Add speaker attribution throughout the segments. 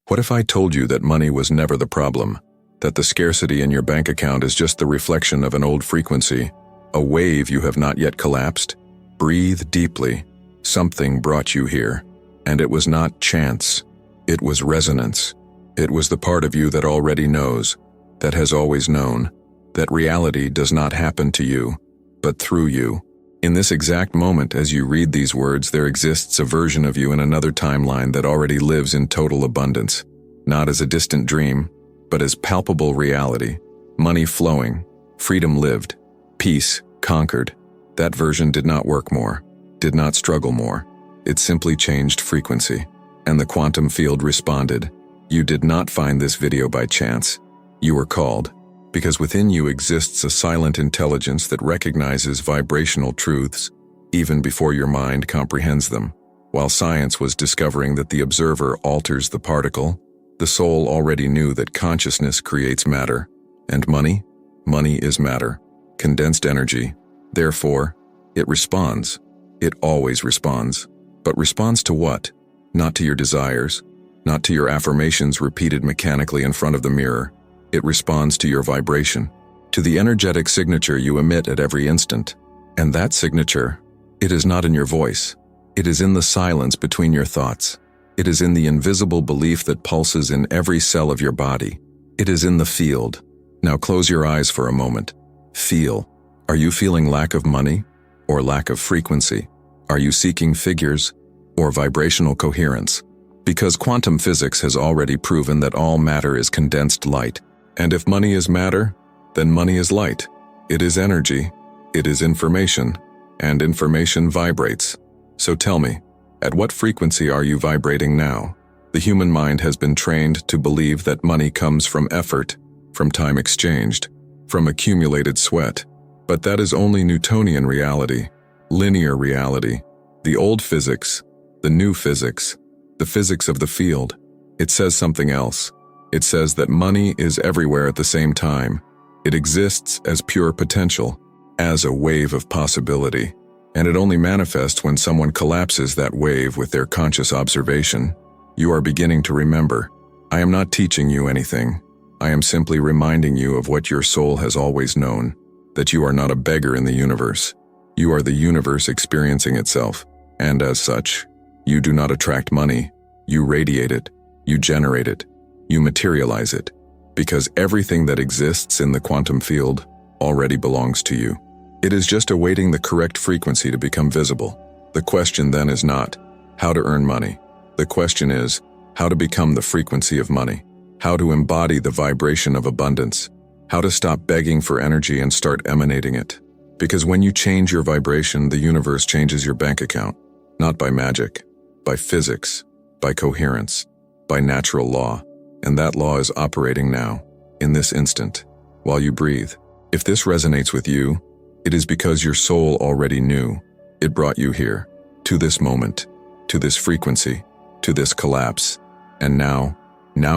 Speaker 1: What if I told you that money was never the problem, that the scarcity in your bank account is just the reflection of an old frequency, a wave you have not yet collapsed? Breathe deeply. Something brought you here, and it was not chance. It was resonance. It was the part of you that already knows, that has always known, that reality does not happen to you, but through you. In this exact moment, as you read these words, there exists a version of you in another timeline that already lives in total abundance, not as a distant dream, but as palpable reality. Money flowing, freedom lived, peace conquered. That version did not work more, did not struggle more. It simply changed frequency, and the quantum field responded. You did not find this video by chance. You were called, because within you exists a silent intelligence that recognizes vibrational truths even before your mind comprehends them. While science was discovering that the observer alters the particle, the soul already knew that consciousness creates matter. And money? Money is matter, condensed energy. Therefore, it responds. It always responds. But responds to what? Not to your desires, not to your affirmations repeated mechanically in front of the mirror. It responds to your vibration, to the energetic signature you emit at every instant. And that signature, it is not in your voice. It is in the silence between your thoughts. It is in the invisible belief that pulses in every cell of your body. It is in the field. Now close your eyes for a moment. Feel. Are you feeling lack of money or lack of frequency? Are you seeking figures or vibrational coherence? Because quantum physics has already proven that all matter is condensed light. And if money is matter, then money is light. It is energy. It is information. And information vibrates. So tell me, at what frequency are you vibrating now? The human mind has been trained to believe that money comes from effort, from time exchanged, from accumulated sweat. But that is only Newtonian reality, linear reality, the old physics, the new physics, the physics of the field. It says something else. It says that money is everywhere at the same time. It exists as pure potential, as a wave of possibility. And it only manifests when someone collapses that wave with their conscious observation. You are beginning to remember. I am not teaching you anything. I am simply reminding you of what your soul has always known, that you are not a beggar in the universe. You are the universe experiencing itself, and as such, you do not attract money. You radiate it, you generate it, you materialize it, because everything that exists in the quantum field already belongs to you. It is just awaiting the correct frequency to become visible. The question then is not how to earn money. The question is how to become the frequency of money, how to embody the vibration of abundance, how to stop begging for energy and start emanating it. Because when you change your vibration, the universe changes your bank account, not by magic, by physics, by coherence, by natural law. And that law is operating now, in this instant, while you breathe. If this resonates with you, it is because your soul already knew. It brought you here, to this moment, to this frequency, to this collapse. And now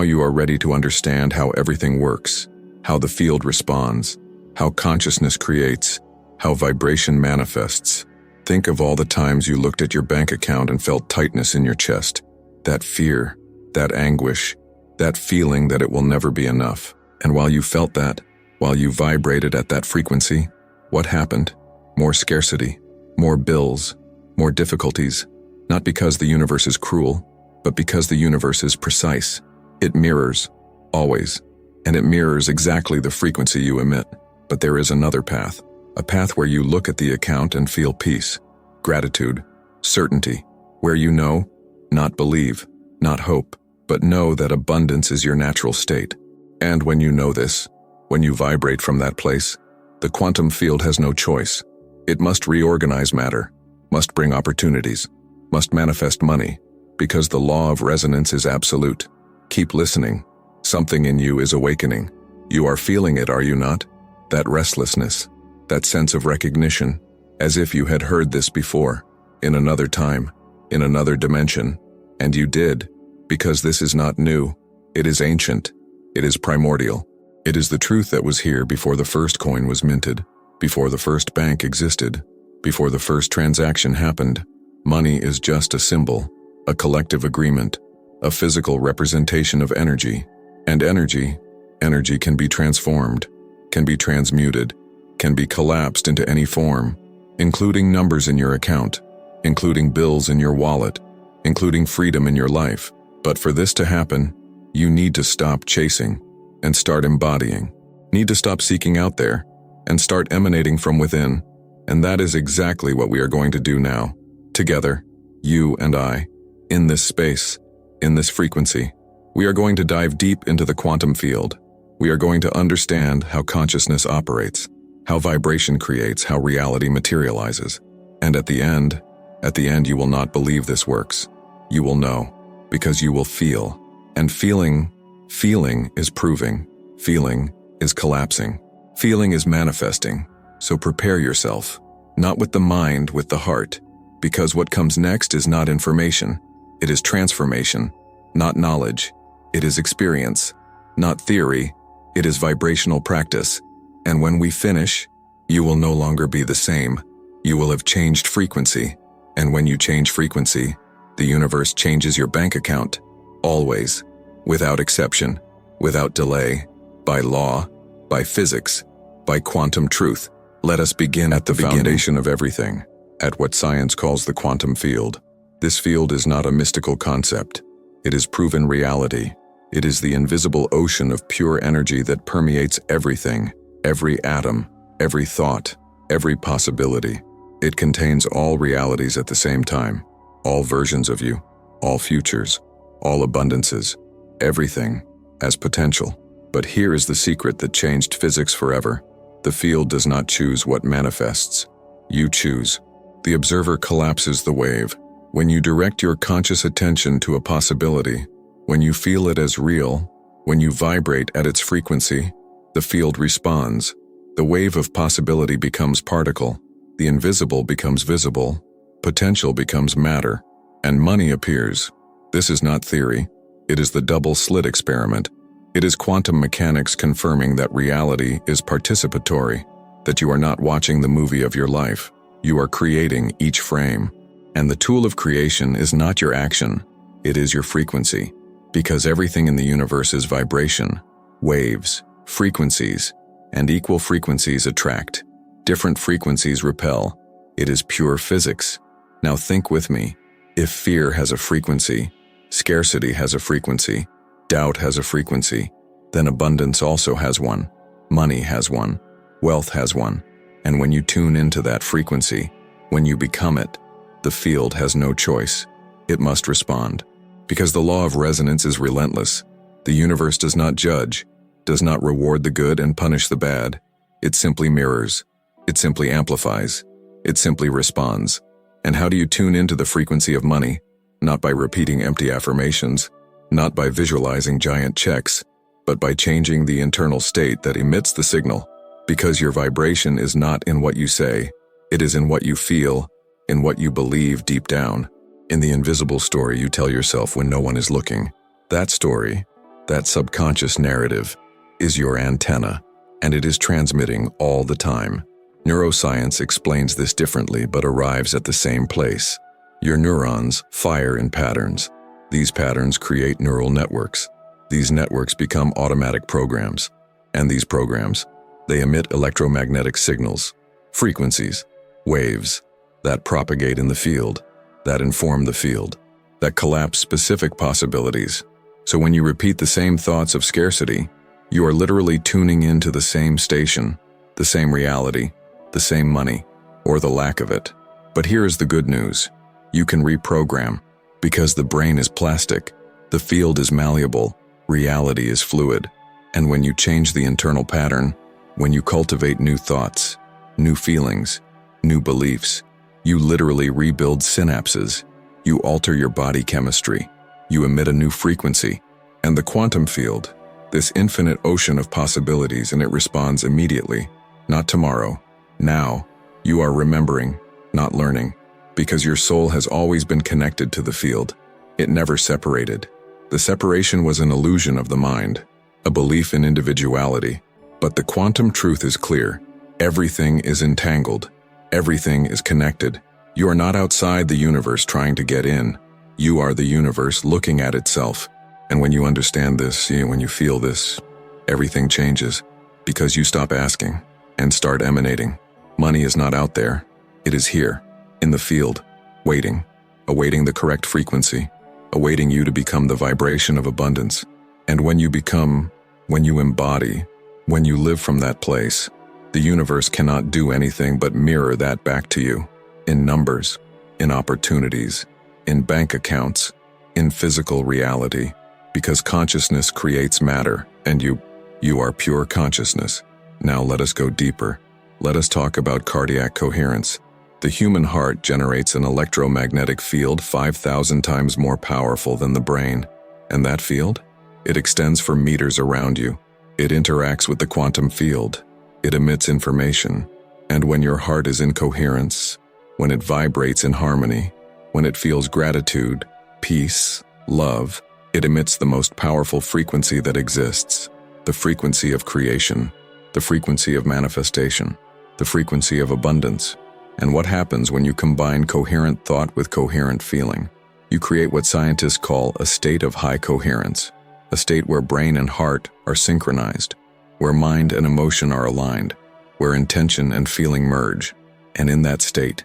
Speaker 1: you are ready to understand how everything works, how the field responds, how consciousness creates, how vibration manifests. Think of all the times you looked at your bank account and felt tightness in your chest, that fear, that anguish, that feeling that it will never be enough. And while you felt that, while you vibrated at that frequency, what happened? More scarcity, more bills, more difficulties. Not because the universe is cruel, but because the universe is precise. It mirrors, always, and it mirrors exactly the frequency you emit. But there is another path, a path where you look at the account and feel peace, gratitude, certainty, where you know, not believe, not hope, but know that abundance is your natural state. And when you know this, when you vibrate from that place, the quantum field has no choice. It must reorganize matter, must bring opportunities, must manifest money, because the law of resonance is absolute. Keep listening. Something in you is awakening. You are feeling it, are you not? That restlessness, that sense of recognition, as if you had heard this before, in another time, in another dimension. And you did, because this is not new. It is ancient. It is primordial. It is the truth that was here before the first coin was minted, before the first bank existed, before the first transaction happened. Money is just a symbol, a collective agreement, a physical representation of energy. And energy can be transformed, can be transmuted, can be collapsed into any form, including numbers in your account, including bills in your wallet, including freedom in your life. But for this to happen, you need to stop chasing and start embodying. Need to stop seeking out there and start emanating from within. And that is exactly what we are going to do now, together, you and I, in this space, in this frequency. We are going to dive deep into the quantum field. We are going to understand how consciousness operates, how vibration creates, how reality materializes. And at the end you will not believe this works. You will know, because you will feel. And feeling is proving. Feeling is collapsing. Feeling is manifesting. So prepare yourself, not with the mind, with the heart, because what comes next is not information. It is transformation, not knowledge. It is experience, not theory. It is vibrational practice. And when we finish, you will no longer be the same. You will have changed frequency. And when you change frequency, the universe changes your bank account. Always, without exception, without delay, by law, by physics, by quantum truth. Let us begin at the foundation of everything, at what science calls the quantum field. This field is not a mystical concept. It is proven reality. It is the invisible ocean of pure energy that permeates everything, every atom, every thought, every possibility. It contains all realities at the same time, all versions of you, all futures, all abundances, everything as potential. But here is the secret that changed physics forever. The field does not choose what manifests. You choose. The observer collapses the wave. When you direct your conscious attention to a possibility, when you feel it as real, when you vibrate at its frequency, the field responds. The wave of possibility becomes particle. The invisible becomes visible. Potential becomes matter. And money appears. This is not theory. It is the double slit experiment. It is quantum mechanics confirming that reality is participatory, that you are not watching the movie of your life. You are creating each frame. And the tool of creation is not your action. It is your frequency. Because everything in the universe is vibration, waves, frequencies, and equal frequencies attract. Different frequencies repel. It is pure physics. Now think with me. If fear has a frequency, scarcity has a frequency, doubt has a frequency, then abundance also has one. Money has one. Wealth has one. And when you tune into that frequency, when you become it, the field has no choice. It must respond. Because the law of resonance is relentless. The universe does not judge, does not reward the good and punish the bad. It simply mirrors. It simply amplifies. It simply responds. And how do you tune into the frequency of money? Not by repeating empty affirmations, not by visualizing giant checks, but by changing the internal state that emits the signal. Because your vibration is not in what you say, it is in what you feel, in what you believe deep down. In the invisible story you tell yourself when no one is looking. That story, that subconscious narrative, is your antenna, and it is transmitting all the time. Neuroscience explains this differently but arrives at the same place. Your neurons fire in patterns. These patterns create neural networks. These networks become automatic programs. And these programs, they emit electromagnetic signals, frequencies, waves, that propagate in the field, that inform the field, that collapse specific possibilities. So when you repeat the same thoughts of scarcity, you are literally tuning into the same station, the same reality, the same money, or the lack of it. But here is the good news. You can reprogram. Because the brain is plastic, the field is malleable, reality is fluid. And when you change the internal pattern, when you cultivate new thoughts, new feelings, new beliefs, you literally rebuild synapses. You alter your body chemistry. You emit a new frequency. And the quantum field, this infinite ocean of possibilities, and it responds immediately. Not tomorrow. Now. You are remembering, not learning. Because your soul has always been connected to the field. It never separated. The separation was an illusion of the mind, a belief in individuality. But the quantum truth is clear. Everything is entangled. Everything is connected. You are not outside the universe trying to get in. You are the universe looking at itself. And when you understand this, when you feel this, everything changes because you stop asking and start emanating. Money is not out there. It is here, in the field, waiting, awaiting the correct frequency, awaiting you to become the vibration of abundance. And when you become, when you embody, when you live from that place, the universe cannot do anything but mirror that back to you, in numbers, in opportunities, in bank accounts, in physical reality, because consciousness creates matter, and you are pure consciousness. Now let us go deeper. Let us talk about cardiac coherence. The human heart generates an electromagnetic field 5,000 times more powerful than the brain. And that field? It extends for meters around you. It interacts with the quantum field. It emits information. And when your heart is in coherence, when it vibrates in harmony, when it feels gratitude, peace, love, it emits the most powerful frequency that exists, the frequency of creation, the frequency of manifestation, the frequency of abundance. And what happens when you combine coherent thought with coherent feeling? You create what scientists call a state of high coherence, a state where brain and heart are synchronized, where mind and emotion are aligned, where intention and feeling merge. And in that state,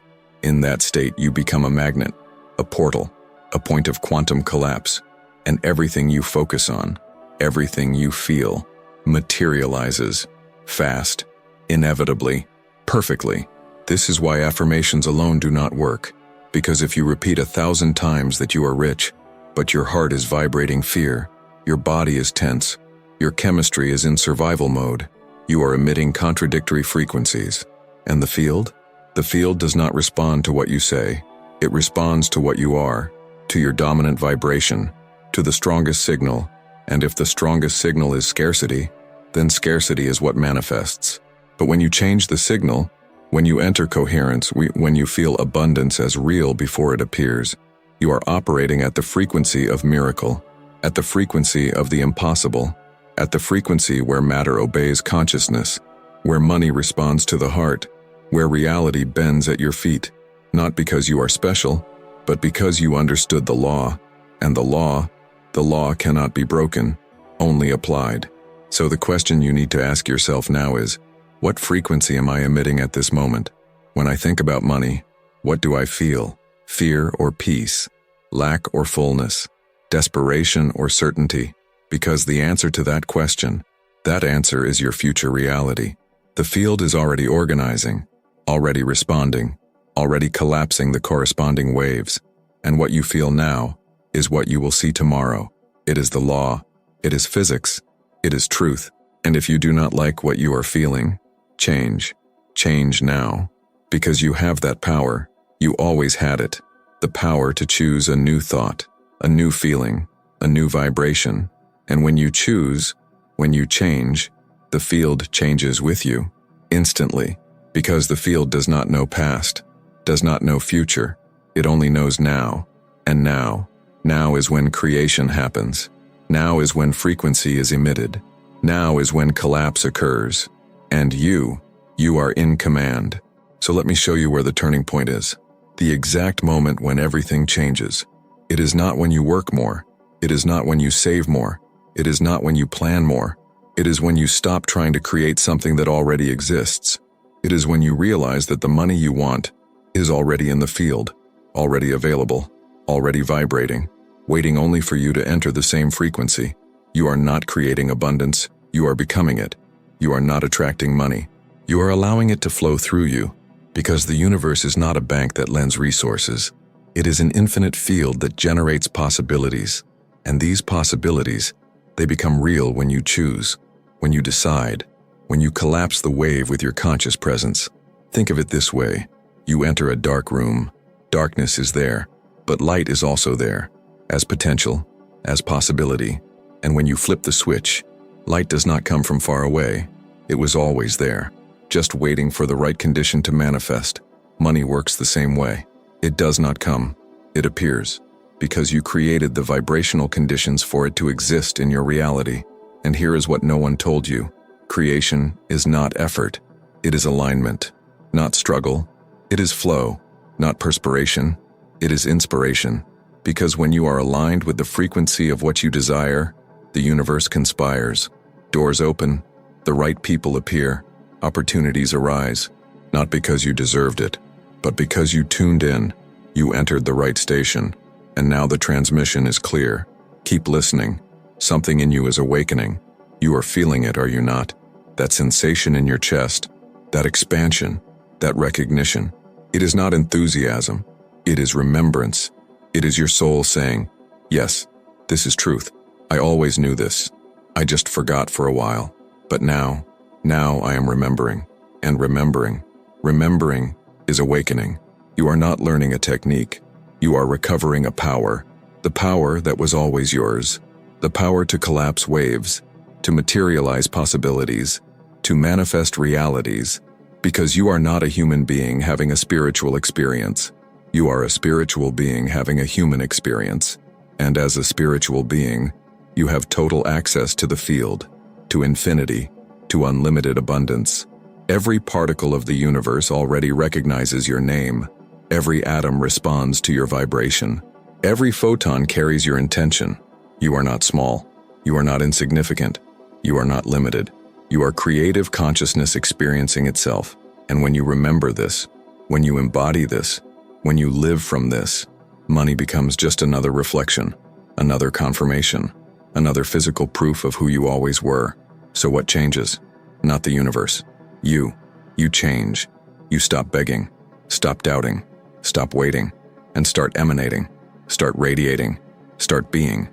Speaker 1: you become a magnet, a portal, a point of quantum collapse, and everything you focus on, everything you feel, materializes, fast, inevitably, perfectly. This is why affirmations alone do not work, because if you repeat 1,000 times that you are rich, but your heart is vibrating fear, your body is tense, your chemistry is in survival mode, you are emitting contradictory frequencies. And the field? The field does not respond to what you say. It responds to what you are, to your dominant vibration, to the strongest signal. And if the strongest signal is scarcity, then scarcity is what manifests. But when you change the signal, when you enter coherence, when you feel abundance as real before it appears, you are operating at the frequency of miracle, at the frequency of the impossible, at the frequency where matter obeys consciousness, where money responds to the heart, where reality bends at your feet, not because you are special, but because you understood the law, and the law cannot be broken, only applied. So the question you need to ask yourself now is, what frequency am I emitting at this moment? When I think about money, what do I feel? Fear or peace? Lack or fullness? Desperation or certainty? Because the answer to that question, that answer is your future reality. The field is already organizing, already responding, already collapsing the corresponding waves. And what you feel now is what you will see tomorrow. It is the law. It is physics. It is truth. And if you do not like what you are feeling, change. Change now. Because you have that power. You always had it. The power to choose a new thought, a new feeling, a new vibration. And when you choose, when you change, the field changes with you, instantly. Because the field does not know past, does not know future. It only knows now. And now is when creation happens. Now is when frequency is emitted. Now is when collapse occurs. And you are in command. So let me show you where the turning point is. The exact moment when everything changes. It is not when you work more. It is not when you save more. It is not when you plan more. It is when you stop trying to create something that already exists. It is when you realize that the money you want is already in the field, already available, already vibrating, waiting only for you to enter the same frequency. You are not creating abundance. You are becoming it. You are not attracting money. You are allowing it to flow through you, because the universe is not a bank that lends resources. It is an infinite field that generates possibilities. And these possibilities, they become real when you choose, when you decide, when you collapse the wave with your conscious presence. Think of it this way. You enter a dark room. Darkness is there, but light is also there, as potential, as possibility. And when you flip the switch, light does not come from far away. It was always there, just waiting for the right condition to manifest. Money works the same way. It does not come. It appears, because you created the vibrational conditions for it to exist in your reality. And here is what no one told you. Creation is not effort. It is alignment, not struggle. It is flow, not perspiration. It is inspiration. Because when you are aligned with the frequency of what you desire, the universe conspires. Doors open, the right people appear, opportunities arise, not because you deserved it, but because you tuned in, you entered the right station, and now the transmission is clear. Keep listening. Something in you is awakening. You are feeling it, are you not? That sensation in your chest, that expansion, that recognition. It is not enthusiasm. It is remembrance. It is your soul saying, yes, this is truth. I always knew this. I just forgot for a while. But now I am remembering. And remembering is awakening. You are not learning a technique. You are recovering a power. The power that was always yours. The power to collapse waves, to materialize possibilities, to manifest realities. Because you are not a human being having a spiritual experience. You are a spiritual being having a human experience. And as a spiritual being, you have total access to the field, to infinity, to unlimited abundance. Every particle of the universe already recognizes your name. Every atom responds to your vibration. Every photon carries your intention. You are not small. You are not insignificant. You are not limited. You are creative consciousness experiencing itself. And when you remember this, when you embody this, when you live from this, money becomes just another reflection, another confirmation, another physical proof of who you always were. So what changes? Not the universe. You change. You stop begging, stop doubting, stop waiting, and start emanating, start radiating, start being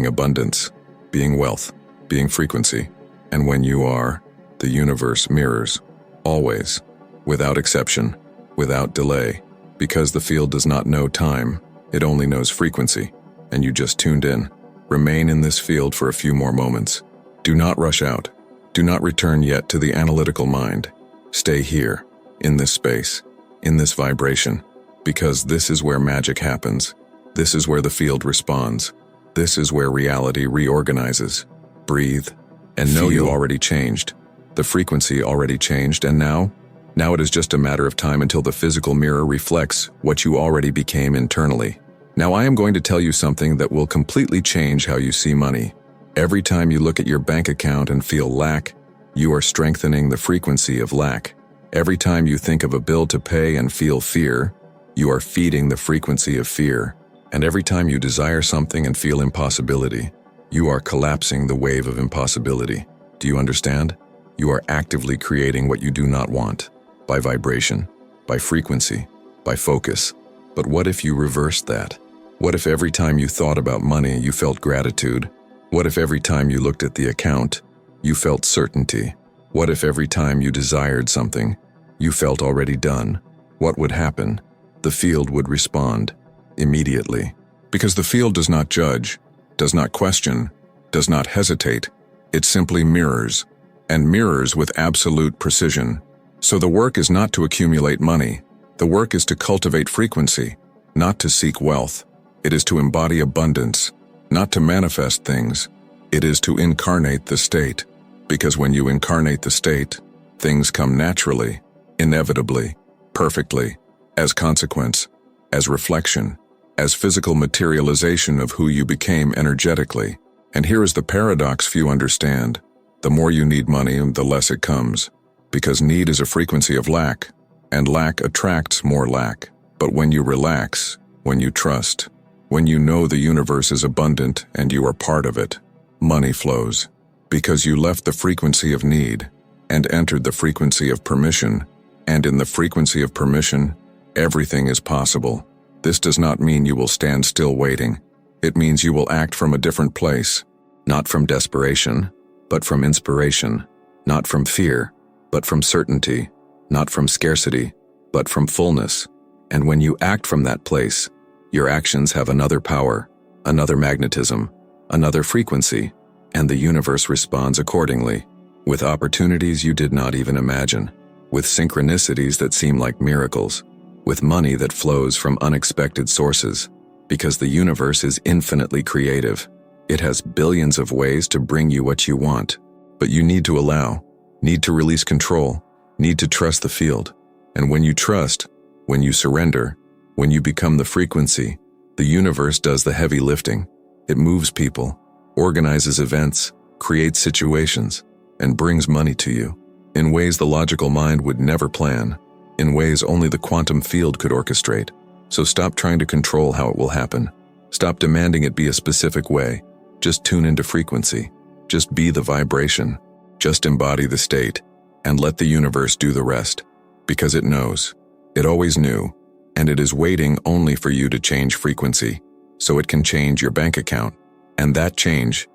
Speaker 1: abundance, being wealth, being frequency. And when you are, the universe mirrors, always, without exception, without delay. Because the field does not know time, it only knows frequency, and you just tuned in. Remain in this field for a few more moments. Do not rush out. Do not return yet to the analytical mind. Stay here, in this space, in this vibration, because this is where magic happens. This is where the field responds. This is where reality reorganizes. Breathe, and know you already changed. The frequency already changed, and now it is just a matter of time until the physical mirror reflects what you already became internally. Now I am going to tell you something that will completely change how you see money. Every time you look at your bank account and feel lack, you are strengthening the frequency of lack. Every time you think of a bill to pay and feel fear, you are feeding the frequency of fear. And every time you desire something and feel impossibility, you are collapsing the wave of impossibility. Do you understand? You are actively creating what you do not want. By vibration, by frequency, by focus. But what if you reversed that? What if every time you thought about money, you felt gratitude? What if every time you looked at the account, you felt certainty? What if every time you desired something, you felt already done? What would happen? The field would respond immediately. Because the field does not judge, does not question, does not hesitate. It simply mirrors, and mirrors with absolute precision. So the work is not to accumulate money. The work is to cultivate frequency, not to seek wealth. It is to embody abundance, not to manifest things. It is to incarnate the state. Because when you incarnate the state, things come naturally, inevitably, perfectly, as consequence, as reflection, as physical materialization of who you became energetically. And here is the paradox few understand. The more you need money, the less it comes. Because need is a frequency of lack, and lack attracts more lack. But when you relax, when you trust, when you know the universe is abundant and you are part of it, money flows. Because you left the frequency of need and entered the frequency of permission, and in the frequency of permission, everything is possible. This does not mean you will stand still waiting. It means you will act from a different place, not from desperation, but from inspiration, not from fear, but from certainty, not from scarcity, but from fullness. And when you act from that place, your actions have another power, another magnetism, another frequency, and the universe responds accordingly, with opportunities you did not even imagine, with synchronicities that seem like miracles, with money that flows from unexpected sources, because the universe is infinitely creative. It has billions of ways to bring you what you want, but you need to allow, need to release control, need to trust the field. And when you trust, when you surrender, when you become the frequency, The universe does the heavy lifting. It moves people, organizes events, creates situations, and brings money to you in ways the logical mind would never plan, in ways only the quantum field could orchestrate. So stop trying to control how it will happen. Stop demanding it be a specific way. Just tune into frequency. Just be the vibration. Just embody the state, and let the universe do the rest. Because it knows. It always knew, and it is waiting only for you to change frequency, so it can change your bank account. And that change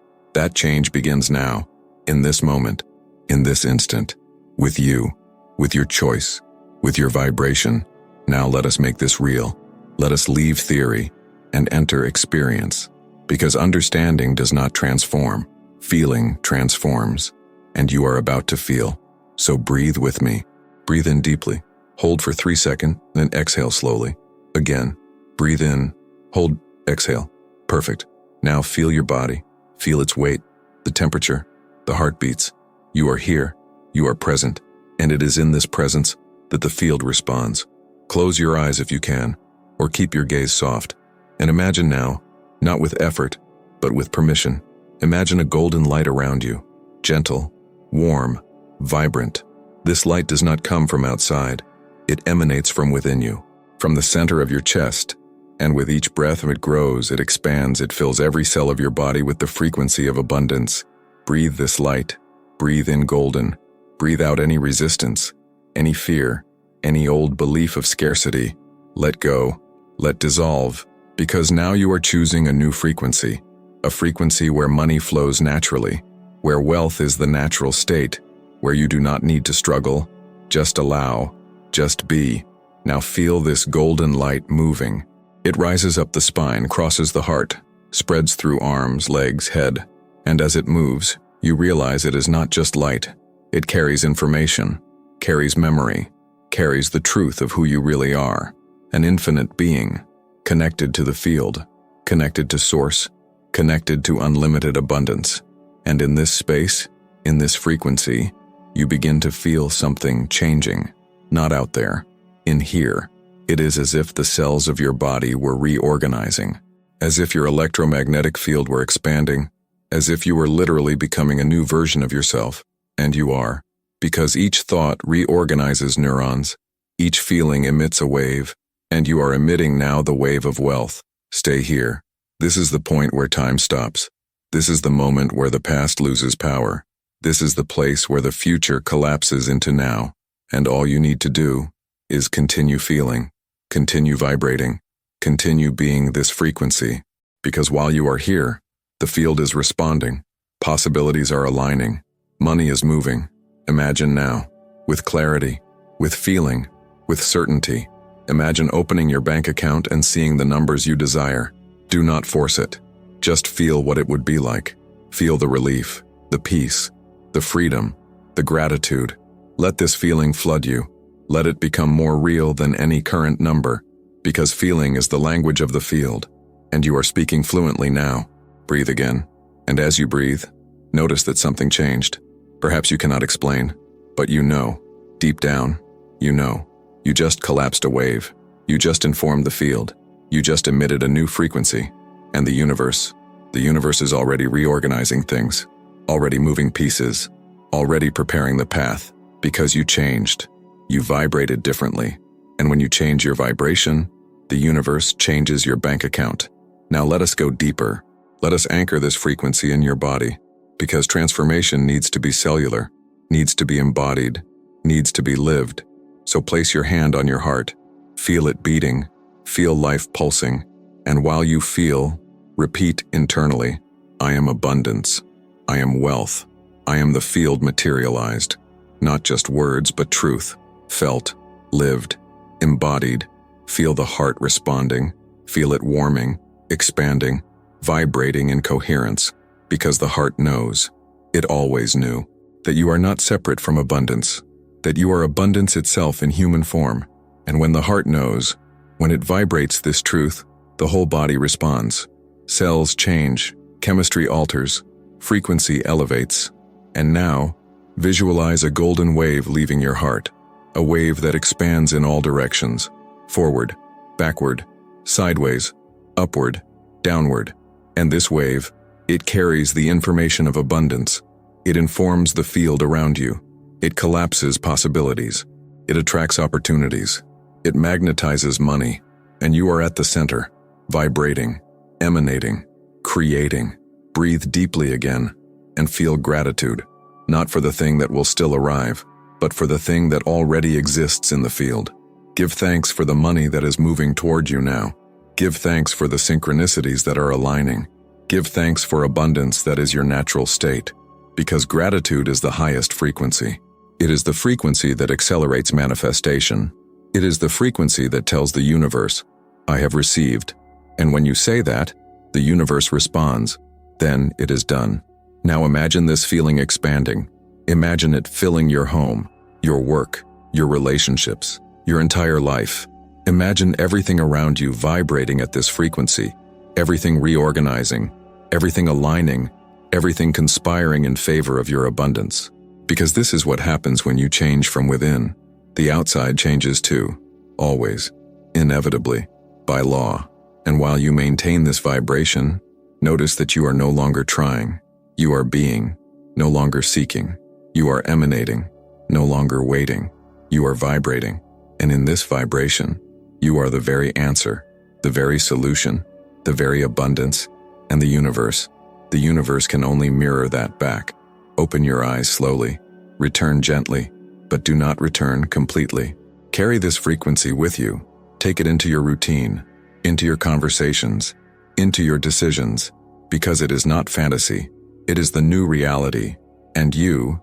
Speaker 1: begins now, in this moment, in this instant, with you, with your choice, with your vibration. Now let us make this real. Let us leave theory and enter experience. Because understanding does not transform, feeling transforms, and you are about to feel. So breathe with me. Breathe in deeply. Hold for 3 seconds, then exhale slowly. Again, breathe in, hold, exhale. Perfect. Now feel your body. Feel its weight, the temperature, the heartbeats. You are here, you are present, and it is in this presence that the field responds. Close your eyes if you can, or keep your gaze soft. And imagine now, not with effort, but with permission. Imagine a golden light around you, gentle, warm, vibrant. This light does not come from outside. It emanates from within you, from the center of your chest. And with each breath it grows, it expands, it fills every cell of your body with the frequency of abundance. Breathe this light. Breathe in golden. Breathe out any resistance, any fear, any old belief of scarcity. Let go. Let dissolve. Because now you are choosing a new frequency. A frequency where money flows naturally, where wealth is the natural state, where you do not need to struggle. Just allow. Just be. Now feel this golden light moving. It rises up the spine, crosses the heart, spreads through arms, legs, head, and as it moves, you realize it is not just light. It carries information, carries memory, carries the truth of who you really are, an infinite being, connected to the field, connected to source, connected to unlimited abundance. And in this space, in this frequency, you begin to feel something changing, not out there, in here. It is as if the cells of your body were reorganizing, as if your electromagnetic field were expanding, as if you were literally becoming a new version of yourself. And you are, because each thought reorganizes neurons, each feeling emits a wave, and you are emitting now the wave of wealth. Stay here. This is the point where time stops. This is the moment where the past loses power. This is the place where the future collapses into now. And all you need to do is continue feeling. Continue vibrating, continue being this frequency, because while you are here, the field is responding, possibilities are aligning, money is moving. Imagine now, with clarity, with feeling, with certainty. Imagine opening your bank account and seeing the numbers you desire. Do not force it. Just feel what it would be like. Feel the relief, the peace, the freedom, the gratitude. Let this feeling flood you. Let it become more real than any current number, because feeling is the language of the field, and you are speaking fluently now. Breathe again, and as you breathe, notice that something changed. Perhaps you cannot explain, but you know, deep down, you know. You just collapsed a wave. You just informed the field. You just emitted a new frequency. And the universe is already reorganizing things, already moving pieces, already preparing the path, because you changed. You vibrated differently, and when you change your vibration, the universe changes your bank account. Now let us go deeper. Let us anchor this frequency in your body, because transformation needs to be cellular, needs to be embodied, needs to be lived. So place your hand on your heart, feel it beating, feel life pulsing, and while you feel, repeat internally, I am abundance, I am wealth, I am the field materialized, not just words but truth. Felt, lived, embodied. Feel the heart responding, feel it warming, expanding, vibrating in coherence, because the heart knows, it always knew, that you are not separate from abundance, that you are abundance itself in human form. And when the heart knows, when it vibrates this truth, the whole body responds. Cells change, chemistry alters, frequency elevates. And now, visualize a golden wave leaving your heart. A wave that expands in all directions, forward, backward, sideways, upward, downward. And this wave, it carries the information of abundance. It informs the field around you. It collapses possibilities. It attracts opportunities. It magnetizes money. And you are at the center, vibrating, emanating, creating. Breathe deeply again and feel gratitude, not for the thing that will still arrive, but for the thing that already exists in the field. Give thanks for the money that is moving toward you now. Give thanks for the synchronicities that are aligning. Give thanks for abundance that is your natural state, because gratitude is the highest frequency. It is the frequency that accelerates manifestation. It is the frequency that tells the universe, I have received. And when you say that, the universe responds. Then it is done. Now imagine this feeling expanding. Imagine it filling your home, your work, your relationships, your entire life. Imagine everything around you vibrating at this frequency, everything reorganizing, everything aligning, everything conspiring in favor of your abundance. Because this is what happens when you change from within. The outside changes too, always, inevitably, by law. And while you maintain this vibration, notice that you are no longer trying. You are being, no longer seeking. You are emanating, no longer waiting. You are vibrating. And in this vibration, you are the very answer, the very solution, the very abundance, and the universe. The universe can only mirror that back. Open your eyes slowly. Return gently, but do not return completely. Carry this frequency with you. Take it into your routine, into your conversations, into your decisions, because it is not fantasy. It is the new reality. And you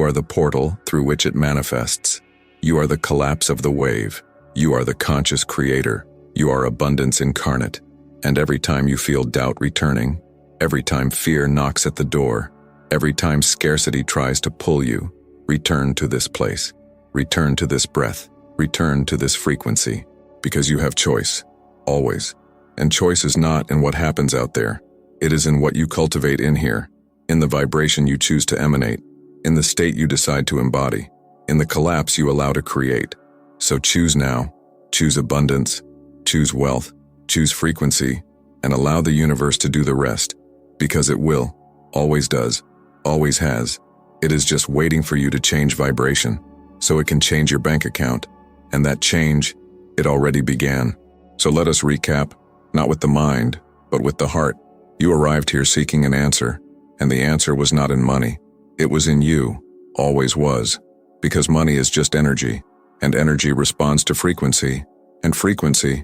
Speaker 1: are the portal through which it manifests. You are the collapse of the wave. You are the conscious creator. You are abundance incarnate. And every time you feel doubt returning, every time fear knocks at the door, every time scarcity tries to pull you, return to this place. Return to this breath. Return to this frequency. Because you have choice. Always. And choice is not in what happens out there. It is in what you cultivate in here, in the vibration you choose to emanate, in the state you decide to embody, in the collapse you allow to create. So choose now. Choose abundance. Choose wealth. Choose frequency. And allow the universe to do the rest. Because it will. Always does. Always has. It is just waiting for you to change vibration, so it can change your bank account. And that change, it already began. So let us recap, not with the mind, but with the heart. You arrived here seeking an answer, and the answer was not in money. It was in you, always was, because money is just energy, and energy responds to frequency, and frequency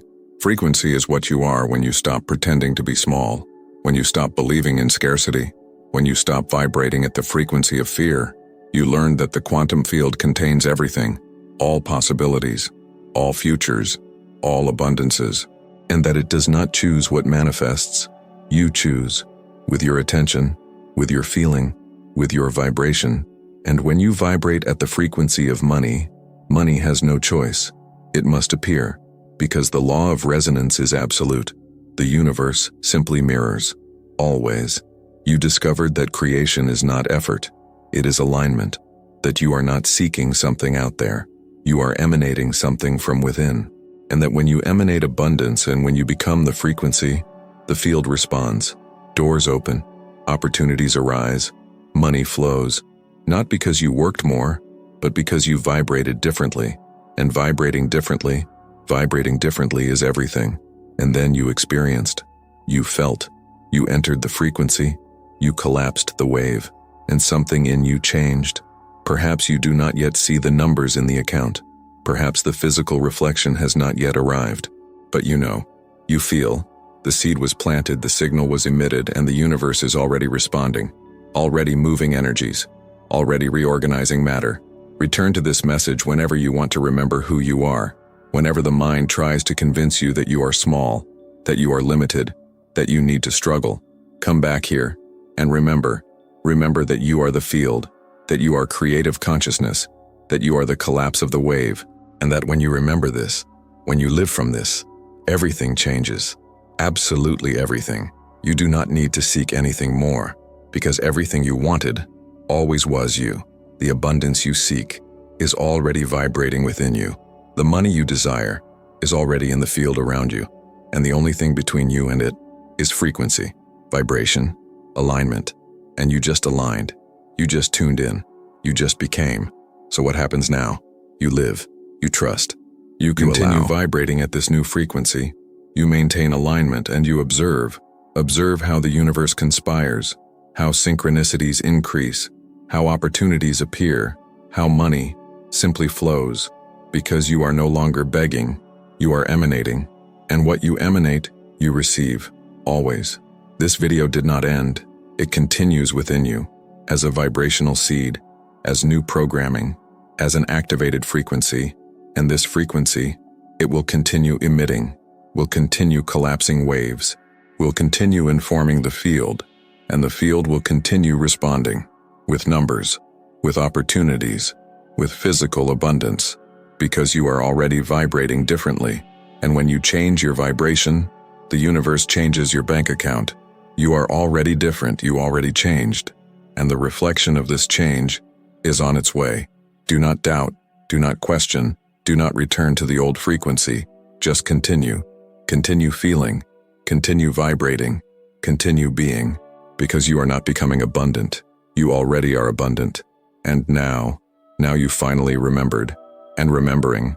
Speaker 1: is what you are when you stop pretending to be small, when you stop believing in scarcity, when you stop vibrating at the frequency of fear. You learned that the quantum field contains everything, all possibilities, all futures, all abundances, and that it does not choose what manifests. You choose, with your attention, with your feeling, with your vibration. And when you vibrate at the frequency of money, money has no choice. It must appear, because the law of resonance is absolute. The universe simply mirrors, always. You discovered that creation is not effort, it is alignment, that you are not seeking something out there. You are emanating something from within, and that when you emanate abundance and when you become the frequency, the field responds, doors open, opportunities arise, money flows, not because you worked more, but because you vibrated differently, and vibrating differently is everything. And then you experienced, you felt, you entered the frequency, you collapsed the wave, and something in you changed. Perhaps you do not yet see the numbers in the account. Perhaps the physical reflection has not yet arrived. But you know, you feel, the seed was planted, the signal was emitted, and the universe is already responding, already moving energies, already reorganizing matter. Return to this message whenever you want to remember who you are, whenever the mind tries to convince you that you are small, that you are limited, that you need to struggle. Come back here, and remember that you are the field, that you are creative consciousness, that you are the collapse of the wave, and that when you remember this, when you live from this, everything changes. Absolutely everything. You do not need to seek anything more, because everything you wanted always was you. The abundance you seek is already vibrating within you. The money you desire is already in the field around you. and the only thing between you and it is frequency, vibration, alignment, and you just aligned. You just tuned in. You just became. So what happens now? You live. You trust. You continue vibrating at this new frequency. You maintain alignment and you observe. Observe how the universe conspires, how synchronicities increase, how opportunities appear, how money simply flows, because you are no longer begging, you are emanating, and what you emanate, you receive, always. This video did not end. It continues within you, as a vibrational seed, as new programming, as an activated frequency, and this frequency, it will continue emitting, will continue collapsing waves, will continue informing the field, and the field will continue responding, with numbers, with opportunities, with physical abundance, because you are already vibrating differently, and when you change your vibration, the universe changes your bank account. You are already different, you already changed, and the reflection of this change is on its way. Do not doubt, do not question, do not return to the old frequency, just continue. Continue feeling, continue vibrating, continue being, because you are not becoming abundant. You already are abundant. And now you finally remembered. And remembering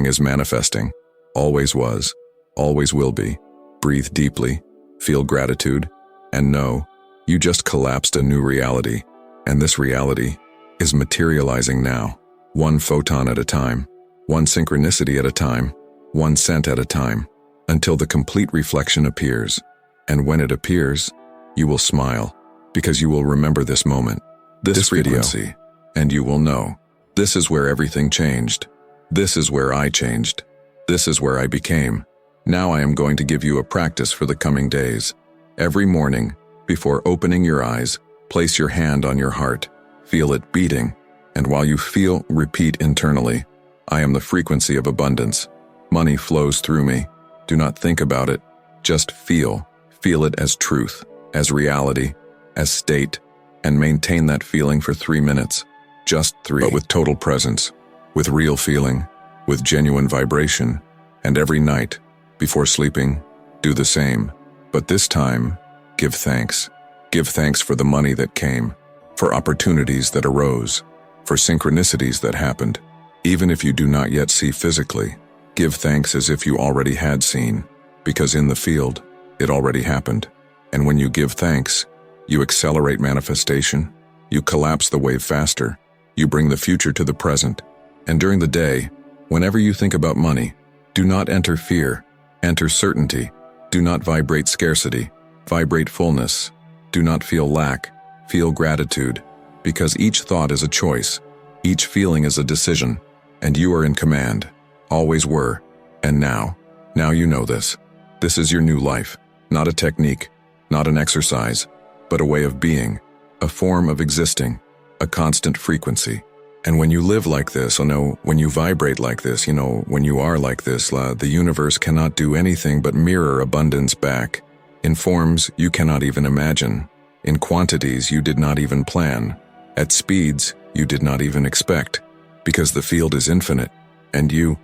Speaker 1: is manifesting. Always was, always will be. Breathe deeply, feel gratitude, and know you just collapsed a new reality. And this reality is materializing now, one photon at a time, one synchronicity at a time, one cent at a time, until the complete reflection appears. And when it appears, you will smile, because you will remember this moment, this frequency, and you will know, this is where everything changed. This is where I changed. This is where I became. Now I am going to give you a practice for the coming days. Every morning, before opening your eyes, place your hand on your heart, feel it beating, and while you feel, repeat internally, I am the frequency of abundance. Money flows through me. Do not think about it. Just feel. Feel it as truth, as reality, as state, and maintain that feeling for 3 minutes. Just 3. But with total presence, with real feeling, with genuine vibration. And every night, before sleeping, do the same. But this time, give thanks. Give thanks for the money that came, for opportunities that arose, for synchronicities that happened. Even if you do not yet see physically, give thanks as if you already had seen, because in the field, it already happened. And when you give thanks, you accelerate manifestation, you collapse the wave faster, you bring the future to the present. And during the day, whenever you think about money, do not enter fear, enter certainty. Do not vibrate scarcity, vibrate fullness. Do not feel lack, feel gratitude, because each thought is a choice, each feeling is a decision, and you are in command, always were, and now you know this. This is your new life, not a technique, not an exercise, but a way of being, a form of existing, a constant frequency. And when you live like this, when you vibrate like this, when you are like this, the universe cannot do anything but mirror abundance back, in forms you cannot even imagine, in quantities you did not even plan, at speeds you did not even expect, because the field is infinite, and you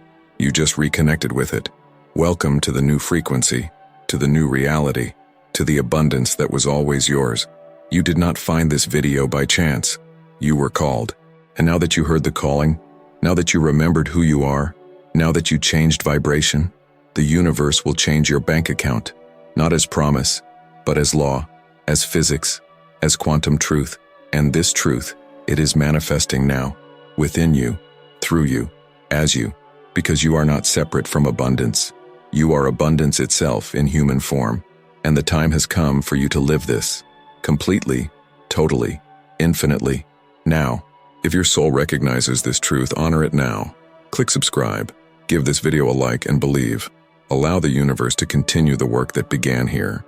Speaker 1: just reconnected with it. Welcome to the new frequency, to the new reality, to the abundance that was always yours. You did not find this video by chance. You were called. And now that you heard the calling, now that you remembered who you are, now that you changed vibration, the universe will change your bank account, not as promise, but as law, as physics, as quantum truth. And this truth, it is manifesting now, within you, through you, as you, because you are not separate from abundance. You are abundance itself in human form, and the time has come for you to live this, completely, totally, infinitely, now. If your soul recognizes this truth, honor it now. Click subscribe, give this video a like, and believe. Allow the universe to continue the work that began here.